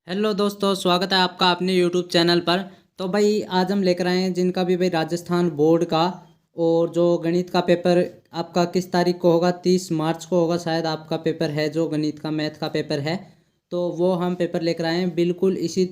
Hello दोस्तों, स्वागत है आपका अपने यूट्यूब चैनल पर। तो भाई आज हम लेकर आए हैं जिनका भी भाई राजस्थान बोर्ड का और जो गणित का पेपर आपका किस तारीख को होगा, 30 मार्च को होगा शायद आपका पेपर है, जो गणित का मैथ का पेपर है। तो वो हम पेपर लेकर आए हैं, बिल्कुल इसी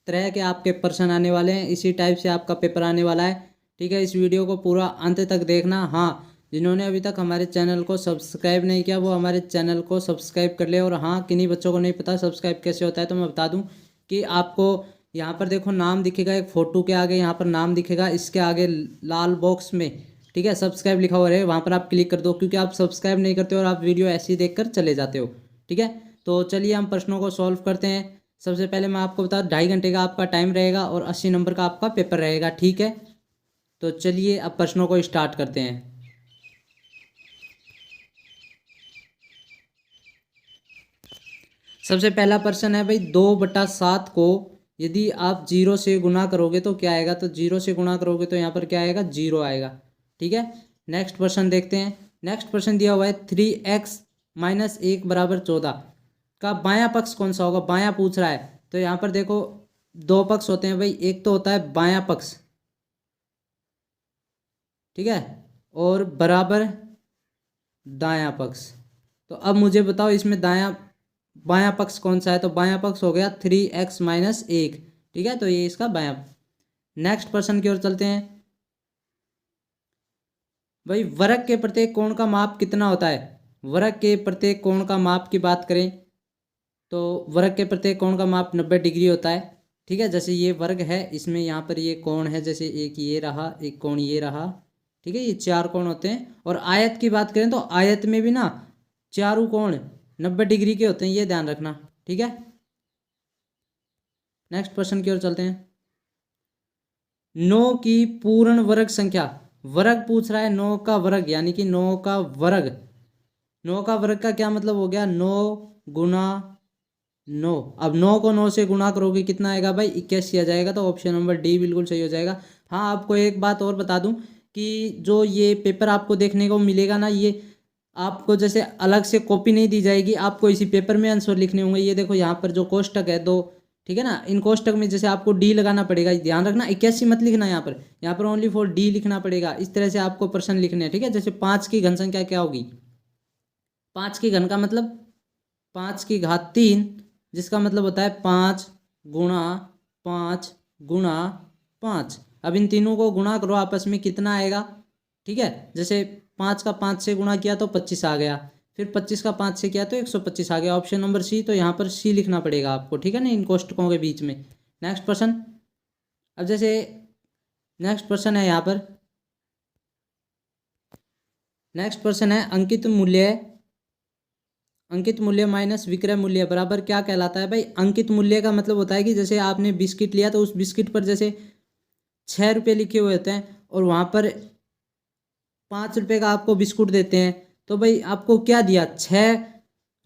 तरह के आपके प्रश्न आने वाले हैं, इसी टाइप से आपका पेपर आने वाला है। ठीक है, इस वीडियो को पूरा अंत तक देखना। हाँ, जिन्होंने अभी तक हमारे चैनल को सब्सक्राइब नहीं किया वो हमारे चैनल को सब्सक्राइब कर ले। और हाँ, किन्हीं बच्चों को नहीं पता सब्सक्राइब कैसे होता है तो मैं बता दूं कि आपको यहाँ पर देखो नाम दिखेगा, एक फ़ोटो के आगे यहाँ पर नाम दिखेगा, इसके आगे लाल बॉक्स में ठीक है सब्सक्राइब लिखा हुआ है, वहाँ पर आप क्लिक कर दो, क्योंकि आप सब्सक्राइब नहीं करते और आप वीडियो ऐसे ही देख कर चले जाते हो। ठीक है, तो चलिए हम प्रश्नों को सॉल्व करते हैं। सबसे पहले मैं आपको बता 2.5 घंटे का आपका टाइम रहेगा और 80 नंबर का आपका पेपर रहेगा। ठीक है, तो चलिए अब प्रश्नों को स्टार्ट करते हैं। सबसे पहला प्रश्न है भाई, 2/7 को यदि आप जीरो से गुना करोगे तो क्या आएगा। तो जीरो से गुना करोगे तो यहाँ पर क्या आएगा, जीरो आएगा। ठीक है, नेक्स्ट प्रश्न देखते हैं। नेक्स्ट प्रश्न दिया हुआ है 3x - 1 = 14 का बायां पक्ष कौन सा होगा। बायां पूछ रहा है, तो यहाँ पर देखो दो पक्ष होते हैं भाई, एक तो होता है बायां पक्ष, ठीक है, और बराबर दायां पक्ष। तो अब मुझे बताओ इसमें दायां बायां पक्ष कौन सा है। तो बायां पक्ष हो गया 3x - 1। ठीक है, तो ये इसका बायां। नेक्स्ट प्रश्न की ओर चलते हैं भाई, वर्ग के प्रत्येक कोण का माप कितना होता है। वर्ग के प्रत्येक कोण का माप की बात करें तो वर्ग के प्रत्येक कोण का माप 90 डिग्री होता है। ठीक है, जैसे ये वर्ग है, इसमें यहाँ पर ये कोण है, जैसे एक ये रहा, एक कोण ये रहा। ठीक है, ये 4 कोण होते हैं। और आयत की बात करें तो आयत में भी ना चारों कोण 90 डिग्री के होते हैं, ये ध्यान रखना। ठीक है, नेक्स्ट प्रश्न की ओर चलते हैं। 9 की पूर्ण वर्ग संख्या, वर्ग पूछ रहा है 9 का वर्ग, यानी कि 9 का वर्ग। 9 का वर्ग का क्या मतलब हो गया, 9 गुना 9। अब 9 को 9 से गुणा करोगे कितना आएगा भाई, 81 आ जाएगा। तो ऑप्शन नंबर डी बिल्कुल सही हो जाएगा। हाँ, आपको एक बात और बता दूं कि जो ये पेपर आपको देखने को मिलेगा ना, ये आपको जैसे अलग से कॉपी नहीं दी जाएगी, आपको इसी पेपर में आंसर लिखने होंगे। ये देखो यहाँ पर जो कोष्टक है दो, ठीक है ना, इन कोष्टक में जैसे आपको डी लगाना पड़ेगा। ध्यान रखना 81 मत लिखना, यहाँ पर ओनली फॉर डी लिखना पड़ेगा। इस तरह से आपको प्रश्न लिखने हैं। ठीक है, जैसे 5 की घन संख्या क्या होगी। 5 की घन का मतलब 5 की घात 3, जिसका मतलब होता है 5 गुणा 5 गुणा 5। अब इन तीनों को गुणा करो आपस में, कितना आएगा। ठीक है, जैसे 5 का 5 से गुणा किया तो 25 आ गया, फिर 25 का 5 से किया तो 125 आ गया। ऑप्शन नंबर सी, तो यहाँ पर सी लिखना पड़ेगा आपको। ठीक है ना, इन कोष्टकों के बीच में। नेक्स्ट प्रश्न, अब जैसे नेक्स्ट प्रश्न है यहाँ पर, नेक्स्ट प्रश्न है अंकित मूल्य माइनस विक्रय मूल्य बराबर क्या कहलाता है भाई। अंकित मूल्य का मतलब होता है कि जैसे आपने बिस्किट लिया तो उस बिस्किट पर जैसे 6 रुपये लिखे हुए होते हैं और वहाँ पर 5 रुपये का आपको बिस्कुट देते हैं। तो भाई आपको क्या दिया, 6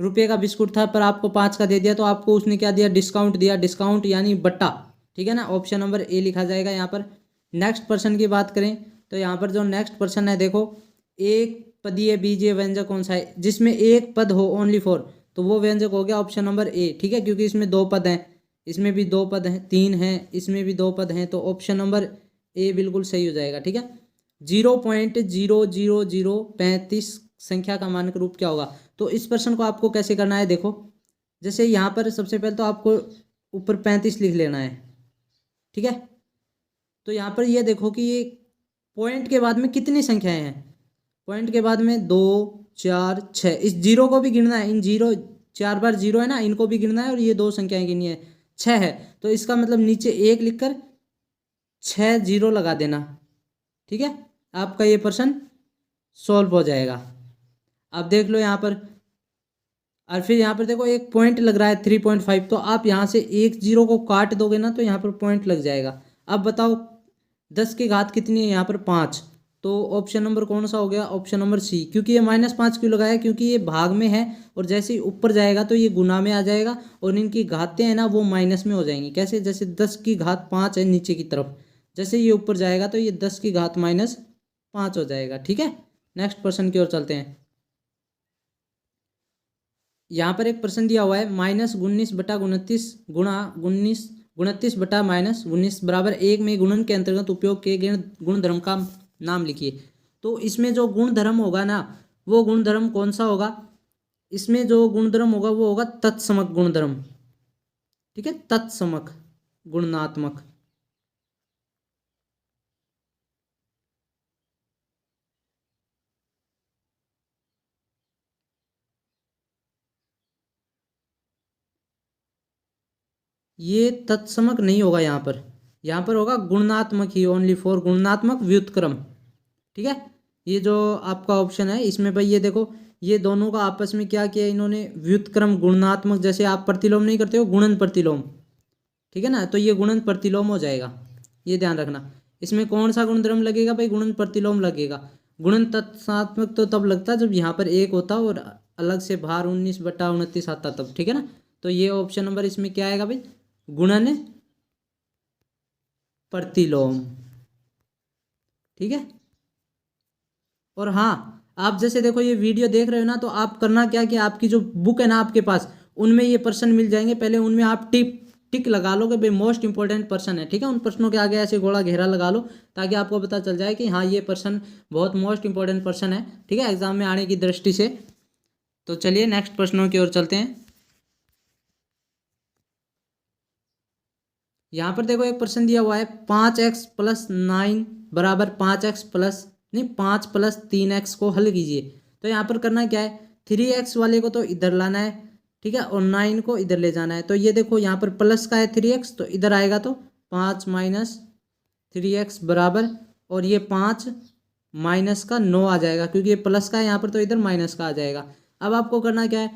रुपये का बिस्कुट था पर आपको 5 का दे दिया, तो आपको उसने क्या दिया, डिस्काउंट दिया। डिस्काउंट यानी बट्टा। ठीक है ना, ऑप्शन नंबर ए लिखा जाएगा यहाँ पर। नेक्स्ट पर्सन की बात करें तो यहाँ पर जो नेक्स्ट पर्सन है देखो, एक पदीय बीजीय व्यंजक कौन सा है जिसमें एक पद हो ओनली फॉर, तो वो व्यंजक हो गया ऑप्शन नंबर ए। ठीक है, क्योंकि इसमें 2 पद हैं, इसमें भी 2 पद हैं, 3 हैं, इसमें भी 2 पद हैं, तो ऑप्शन नंबर ए बिल्कुल सही हो जाएगा। ठीक है, 0.00035 संख्या का मानक रूप क्या होगा। तो इस प्रश्न को आपको कैसे करना है, देखो जैसे यहाँ पर सबसे पहले तो आपको ऊपर 35 लिख लेना है। ठीक है, तो यहाँ पर ये देखो कि ये पॉइंट के बाद में कितनी संख्याएं हैं। पॉइंट के बाद में 2 4 6, इस जीरो को भी गिनना है। इन जीरो 4 बार जीरो है ना, इनको भी गिनना है और ये 2 संख्याएं गिनी है, 6 है। तो इसका मतलब नीचे 1 लिखकर 6 जीरो लगा देना। ठीक है, आपका ये प्रश्न सॉल्व हो जाएगा। अब देख लो यहाँ पर, और फिर यहाँ पर देखो एक पॉइंट लग रहा है 3.5, तो आप यहाँ से एक जीरो को काट दोगे ना तो यहाँ पर पॉइंट लग जाएगा। अब बताओ 10 की घात कितनी है, यहाँ पर 5। तो ऑप्शन नंबर कौन सा हो गया, ऑप्शन नंबर सी, क्योंकि ये -5 क्यों लगाया, क्योंकि ये भाग में है और जैसे ही ऊपर जाएगा तो ये गुना में आ जाएगा और इनकी घातें हैं ना वो माइनस में हो जाएंगी। कैसे, जैसे 10 की घात 5 है नीचे की तरफ, जैसे ये ऊपर जाएगा तो ये 10 की घात -5 हो जाएगा। ठीक है, नेक्स्ट प्रश्न की ओर चलते हैं। यहाँ पर एक प्रश्न दिया हुआ है -19/29 गुणा 19 -29 बराबर 1 में गुणन के अंतर्गत उपयोग किए गए गुणधर्म का नाम लिखिए। तो इसमें जो गुणधर्म होगा ना, वो गुणधर्म कौन सा होगा? इसमें जो गुणधर्म होगा वो होगा तत्समक गुणधर्म। ठीक है, तत्समक गुणात्मक। ये तत्समक नहीं होगा यहाँ पर होगा गुणात्मक ही, ओनली फॉर गुणात्मक व्युत्क्रम। ठीक है, ये जो आपका ऑप्शन है इसमें भाई ये देखो, ये दोनों का आपस में क्या किया इन्होंने, व्युत्क्रम गुणात्मक। जैसे आप प्रतिलोम नहीं करते हो, गुणन प्रतिलोम, ठीक है ना, तो ये गुणन प्रतिलोम हो जाएगा, ये ध्यान रखना। इसमें कौन सा गुणधर्म लगेगा भाई? गुणन प्रतिलोम लगेगा। गुणन तत्सात्मक तो तब लगता जब यहाँ पर एक होता और अलग से भार 19/29 आता तब। ठीक है ना, तो ये ऑप्शन नंबर इसमें क्या आएगा भाई? गुणन प्रतिलोम। ठीक है, और हाँ, आप जैसे देखो ये वीडियो देख रहे हो ना, तो आप करना क्या कि आपकी जो बुक है ना आपके पास, उनमें ये प्रश्न मिल जाएंगे। पहले उनमें आप टिक लगा लो कि भाई मोस्ट इंपॉर्टेंट प्रश्न है। ठीक है, उन प्रश्नों के आगे ऐसे गोला घेरा लगा लो ताकि आपको पता चल जाए कि हाँ ये प्रश्न बहुत मोस्ट इंपॉर्टेंट प्रश्न है। ठीक है, एग्जाम में आने की दृष्टि से। तो चलिए नेक्स्ट प्रश्नों की ओर चलते हैं। यहाँ पर देखो एक प्रश्न दिया हुआ है 5x+9 बराबर 5+3x को हल कीजिए। तो यहाँ पर करना क्या है, 3x वाले को तो इधर लाना है, ठीक है, और 9 को इधर ले जाना है। तो ये देखो यहाँ पर प्लस का है 3x, तो इधर आएगा तो 5 - 3x बराबर, और ये 5 माइनस का 9 आ जाएगा, क्योंकि ये प्लस का है यहाँ पर, तो इधर माइनस का आ जाएगा। अब आपको करना क्या है,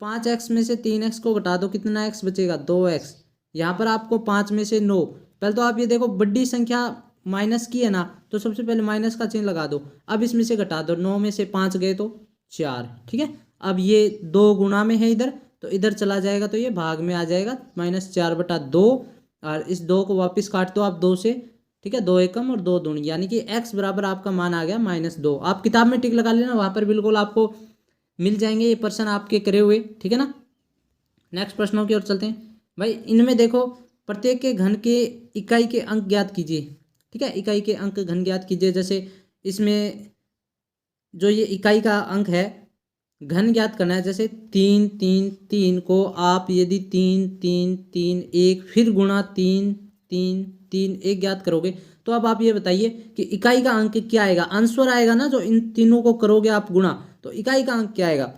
5x में से 3x को घटा दो, कितना x बचेगा? 2x। यहाँ पर आपको 5 में से 9, पहले तो आप ये देखो बड़ी संख्या माइनस की है ना, तो सबसे पहले माइनस का चिन्ह लगा दो। अब इसमें से घटा दो, 9 में से 5 गए तो 4। ठीक है, अब ये 2 गुणा में है इधर, तो इधर चला जाएगा तो ये भाग में आ जाएगा, -4/2। और इस 2 को वापस काट दो आप 2 से। ठीक है, 2 एकम और 2 दूनी, यानी कि x बराबर आपका मान आ गया -2। आप किताब में टिक लगा लेना, वहाँ पर बिल्कुल आपको मिल जाएंगे ये प्रश्न आपके करे हुए। ठीक है ना, नेक्स्ट प्रश्नों की ओर चलते हैं। भाई इनमें देखो, प्रत्येक के घन के इकाई के अंक ज्ञात कीजिए। ठीक है, इकाई के अंक घन ज्ञात कीजिए। जैसे इसमें जो ये इकाई का अंक है, घन ज्ञात करना है। जैसे 3 3 3 को आप यदि 3 3 3 1 फिर गुणा 3 3 3 1 ज्ञात करोगे, तो अब आप ये बताइए कि इकाई का अंक क्या आएगा? आंसर आएगा ना, जो इन तीनों को करोगे आप गुणा, तो इकाई का अंक क्या आएगा?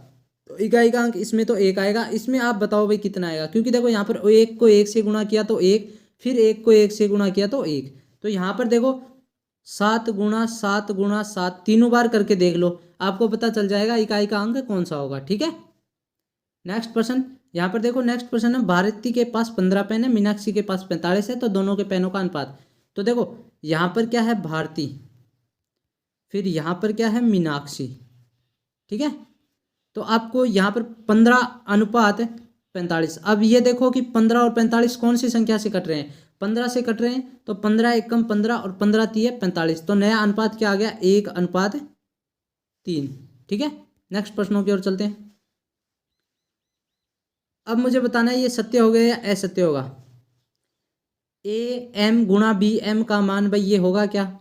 तो इकाई का अंक इसमें तो 1 आएगा। इसमें आप बताओ भाई कितना आएगा, क्योंकि देखो यहाँ पर 1 को 1 से गुणा किया तो 1, फिर 1 को 1 से गुणा किया तो 1। तो यहाँ पर देखो 7 × 7 × 7 तीनों बार करके देख लो, आपको पता चल जाएगा इकाई का अंक कौन सा होगा। ठीक है, नेक्स्ट प्रश्न। यहाँ पर देखो नेक्स्ट प्रश्न है, भारती के पास 15 पेन है, मीनाक्षी के पास 45 है, तो दोनों के पेनों का अनुपात। तो देखो यहाँ पर क्या है, भारती, फिर यहाँ पर क्या है, मीनाक्षी। ठीक है, तो आपको यहाँ पर 15:45। अब ये देखो कि 15 और 45 कौन सी संख्या से कट रहे हैं? 15 से कट रहे हैं, तो 15 एकम 15 और 15 तिये 45। तो नया अनुपात क्या आ गया? 1:3। ठीक है, नेक्स्ट प्रश्नों की ओर चलते हैं। अब मुझे बताना है ये सत्य हो गया या असत्य होगा। AM × BM का मान भाई ये होगा क्या?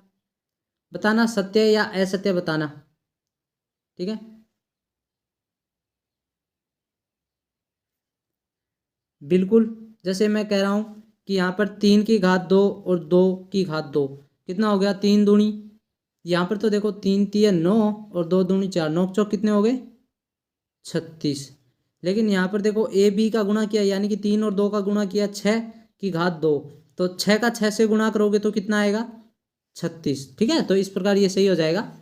बताना, सत्य या असत्य बताना। ठीक है, बिल्कुल, जैसे मैं कह रहा हूँ कि यहाँ पर 3 की घात 2 और 2 की घात 2 कितना हो गया? 3 दूनी। यहाँ पर तो देखो 3 तिये 9 और 2 दूनी 4, 9 चौक कितने हो गए? 36। लेकिन यहाँ पर देखो AB का गुणा किया, यानी कि 3 और 2 का गुणा किया, 6 की घात 2, तो 6 का 6 से गुणा करोगे तो कितना आएगा? 36। ठीक है, तो इस प्रकार ये सही हो जाएगा।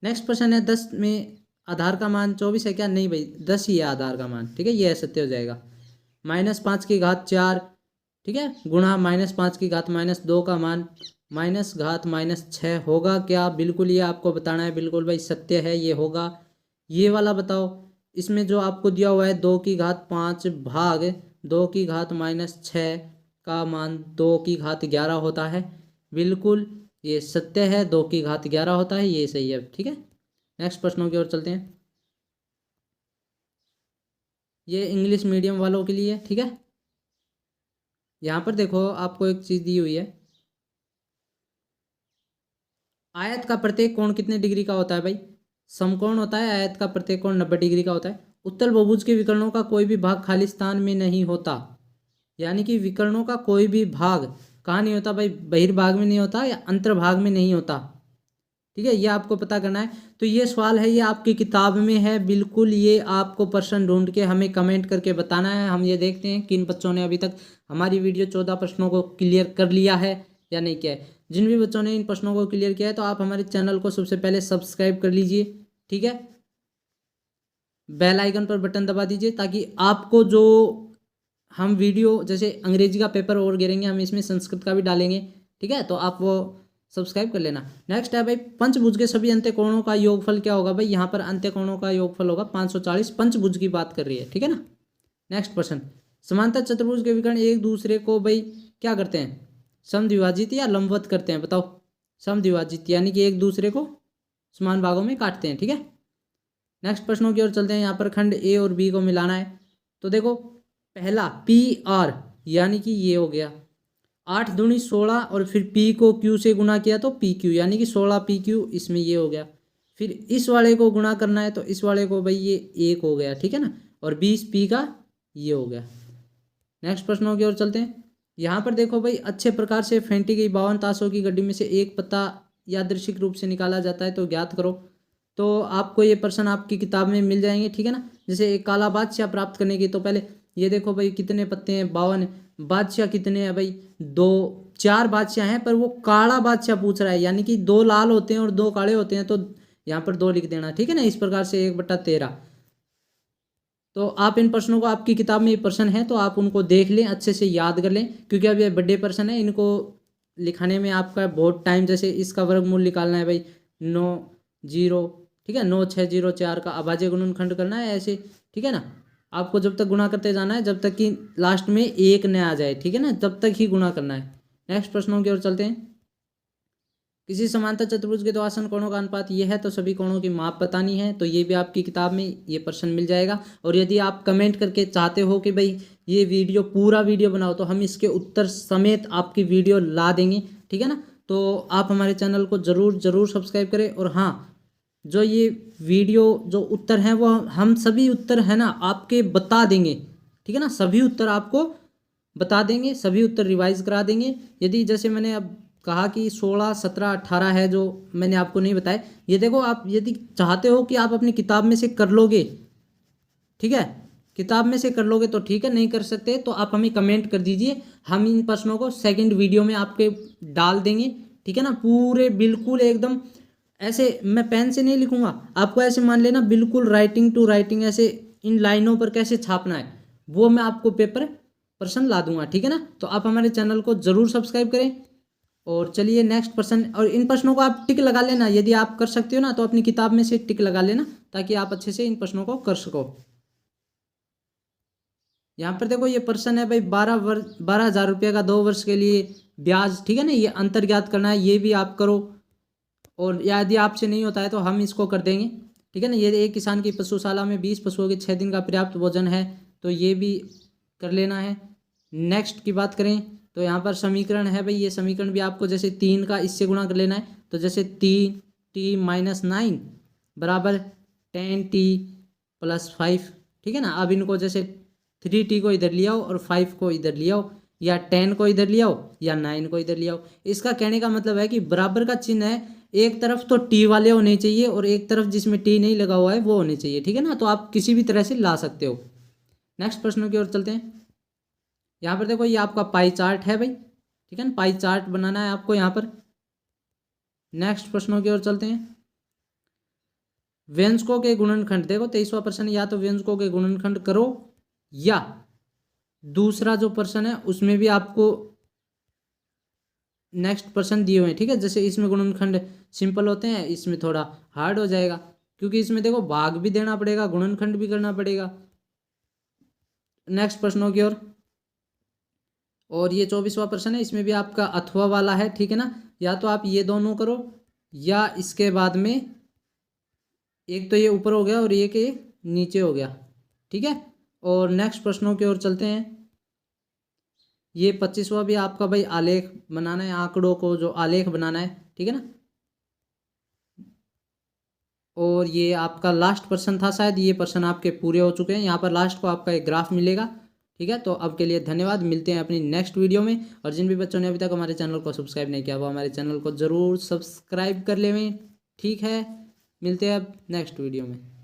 नेक्स्ट प्रश्न है, 10 में आधार का मान 24 है क्या? नहीं भाई, 10 ही है आधार का मान। ठीक है, ये असत्य हो जाएगा। -5 की घात 4, ठीक है, गुणा -5 की घात -2 का मान माइनस घात -6 होगा क्या? बिल्कुल ये आपको बताना है, बिल्कुल भाई सत्य है, ये होगा। ये वाला बताओ, इसमें जो आपको दिया हुआ है 2 की घात 5 भाग 2 की घात -6 का मान 2 की घात 11 होता है। बिल्कुल ये सत्य है, 2 की घात 11 होता है, ये सही है। ठीक है, नेक्स्ट प्रश्नों की ओर चलते हैं। ये इंग्लिश मीडियम वालों के लिए, ठीक है। यहाँ पर देखो आपको एक चीज़ दी हुई है, आयत का प्रत्येक कोण कितने डिग्री का होता है भाई? समकोण होता है, आयत का प्रत्येक कोण 90 डिग्री का होता है। उत्तल बहुभुज के विकर्णों का कोई भी भाग खाली स्थान में नहीं होता, यानी कि विकर्णों का कोई भी भाग कहाँ नहीं होता भाई? बहिर्भाग में नहीं होता या अंतर्भाग में नहीं होता, ठीक है। ये आपको पता करना है। तो ये सवाल है, ये आपकी किताब में है बिल्कुल, ये आपको प्रश्न ढूंढ के हमें कमेंट करके बताना है। हम ये देखते हैं किन बच्चों ने अभी तक हमारी वीडियो 14 प्रश्नों को क्लियर कर लिया है या नहीं किया है। जिन भी बच्चों ने इन प्रश्नों को क्लियर किया है तो आप हमारे चैनल को सबसे पहले सब्सक्राइब कर लीजिए, ठीक है। बेल आइकन पर बटन दबा दीजिए ताकि आपको जो हम वीडियो, जैसे अंग्रेजी का पेपर और गिरेंगे, हम इसमें संस्कृत का भी डालेंगे, ठीक है, तो आप वो सब्सक्राइब कर लेना। नेक्स्ट है भाई, पंचभुज के सभी अंत्य कोणों का योगफल क्या होगा? भाई यहाँ पर अंत्य कोणों का योगफल होगा 540। पंचभुज की बात कर रही है, ठीक है ना। नेक्स्ट प्रश्न, समांतर चतुर्भुज के विकर्ण एक दूसरे को भाई क्या करते हैं? समद्विभाजित या लंबवत करते हैं? बताओ। समद्विभाजित यानी कि एक दूसरे को समान भागों में काटते हैं, ठीक है। नेक्स्ट प्रश्नों की ओर चलते हैं। यहाँ पर खंड ए और बी को मिलाना है। तो देखो पहला पी आर यानी कि ये हो गया 8 दूनी 16 और फिर पी को क्यू से गुणा किया तो पी क्यू यानी कि 16 पी क्यू, इसमें ये हो गया। फिर इस वाले को गुणा करना है तो इस वाले को भाई ये 1 हो गया, ठीक है ना, और 20 पी का ये हो गया। नेक्स्ट प्रश्नों की ओर चलते हैं। यहाँ पर देखो भाई, अच्छे प्रकार से फेंटी गई 52 ताशों की गड्डी में से एक पत्ता यादृच्छिक रूप से निकाला जाता है तो ज्ञात करो। तो आपको ये प्रश्न आपकी किताब में मिल जाएंगे, ठीक है ना। जैसे एक काला बादशाह प्राप्त करने की, तो पहले ये देखो भाई कितने पत्ते हैं? 52। बादशाह कितने हैं भाई? 2 4 बादशाह हैं, पर वो काला बादशाह पूछ रहा है, यानी कि 2 लाल होते हैं और 2 काले होते हैं, तो यहाँ पर 2 लिख देना, ठीक है ना। इस प्रकार से 1/13। तो आप इन प्रश्नों को, आपकी किताब में ये प्रश्न है तो आप उनको देख लें, अच्छे से याद कर लें, क्योंकि अब ये बड़े प्रश्न है, इनको लिखाने में आपका बहुत टाइम, जैसे इसका वर्गमूल निकालना है भाई 9 0, ठीक है, 9 6 0 4 का अभाज्य गुणनखंड करना है ऐसे, ठीक है ना। आपको जब तक गुणा करते जाना है जब तक कि लास्ट में 1 न आ जाए, ठीक है ना, जब तक ही गुणा करना है। नेक्स्ट प्रश्नों की ओर चलते हैं। किसी समांतर चतुर्भुज के दो आसन कोणों का अनुपात ये है तो सभी कोणों की माप बतानी है, तो ये भी आपकी किताब में ये प्रश्न मिल जाएगा। और यदि आप कमेंट करके चाहते हो कि भाई ये वीडियो पूरा वीडियो बनाओ तो हम इसके उत्तर समेत आपकी वीडियो ला देंगे, ठीक है ना। तो आप हमारे चैनल को ज़रूर सब्सक्राइब करें। और हाँ, जो ये वीडियो जो उत्तर हैं वो हम सभी उत्तर है ना आपके बता देंगे, ठीक है ना, सभी उत्तर आपको बता देंगे, सभी उत्तर रिवाइज करा देंगे। यदि जैसे मैंने अब कहा कि 16 17 18 है जो मैंने आपको नहीं बताया, ये देखो आप यदि चाहते हो कि आप अपनी किताब में से कर लोगे, ठीक है, किताब में से कर लोगे तो ठीक है, नहीं कर सकते तो आप हमें कमेंट कर दीजिए, हम इन प्रश्नों को सेकंड वीडियो में आपके डाल देंगे, ठीक है ना। पूरे बिल्कुल एकदम ऐसे मैं पेन से नहीं लिखूंगा, आपको ऐसे मान लेना बिल्कुल राइटिंग टू राइटिंग, ऐसे इन लाइनों पर कैसे छापना है वो मैं आपको पेपर प्रश्न ला दूंगा, ठीक है ना। तो आप हमारे चैनल को ज़रूर सब्सक्राइब करें। और चलिए नेक्स्ट प्रश्न, और इन प्रश्नों को आप टिक लगा लेना, यदि आप कर सकते हो ना तो अपनी किताब में से टिक लगा लेना ताकि आप अच्छे से इन प्रश्नों को कर सको। यहाँ पर देखो ये प्रश्न है भाई 12,000 रुपये का 2 वर्ष के लिए ब्याज, ठीक है ना, ये अंतर ज्ञात करना है, ये भी आप करो। और यदि आपसे नहीं होता है तो हम इसको कर देंगे, ठीक है ना। ये एक किसान की पशुशाला में 20 पशुओं के 6 दिन का पर्याप्त भोजन है, तो ये भी कर लेना है। नेक्स्ट की बात करें तो यहाँ पर समीकरण है भाई, ये समीकरण भी आपको जैसे 3 का इससे गुणा कर लेना है, तो जैसे 3t - 9 बराबर 10t + 5, ठीक है ना। अब इनको जैसे 3t को इधर ले आओ और 5 को इधर ले आओ, या 10 को इधर ले आओ या 9 को इधर ले आओ। इसका कहने का मतलब है कि बराबर का चिन्ह है, एक तरफ तो टी वाले होने चाहिए और एक तरफ जिसमें टी नहीं लगा हुआ है वो होने चाहिए, ठीक है ना। तो आप किसी भी तरह से ला सकते हो। नेक्स्ट प्रश्नों की ओर चलते हैं। यहाँ पर देखो ये आपका पाई चार्ट है भाई, ठीक है ना, पाई चार्ट बनाना है आपको यहाँ पर। नेक्स्ट प्रश्नों की ओर चलते हैं। व्यंजकों के गुणनखंड, देखो 23वां प्रश्न, या तो व्यंजकों के गुणनखंड करो या दूसरा जो प्रश्न है उसमें भी आपको नेक्स्ट प्रश्न दिए हुए हैं, ठीक है। जैसे इसमें गुणनखंड सिंपल होते हैं, इसमें थोड़ा हार्ड हो जाएगा क्योंकि इसमें देखो भाग भी देना पड़ेगा, गुणनखंड भी करना पड़ेगा। नेक्स्ट प्रश्नों की ओर, और ये 24वां प्रश्न है, इसमें भी आपका अथवा वाला है, ठीक है ना। या तो आप ये दोनों करो या इसके बाद में एक तो ये ऊपर हो गया और एक नीचे हो गया, ठीक है। और नेक्स्ट प्रश्नों की ओर चलते हैं। ये 25वां भी आपका भाई आलेख बनाना है, आंकड़ों को जो आलेख बनाना है, ठीक है ना। और ये आपका लास्ट प्रश्न था, शायद ये प्रश्न आपके पूरे हो चुके हैं। यहाँ पर लास्ट को आपका एक ग्राफ मिलेगा, ठीक है। तो अब के लिए धन्यवाद, मिलते हैं अपनी नेक्स्ट वीडियो में। और जिन भी बच्चों ने अभी तक हमारे चैनल को सब्सक्राइब नहीं किया वो हमारे चैनल को ज़रूर सब्सक्राइब कर लेवें, ठीक है। मिलते हैं अब नेक्स्ट वीडियो में।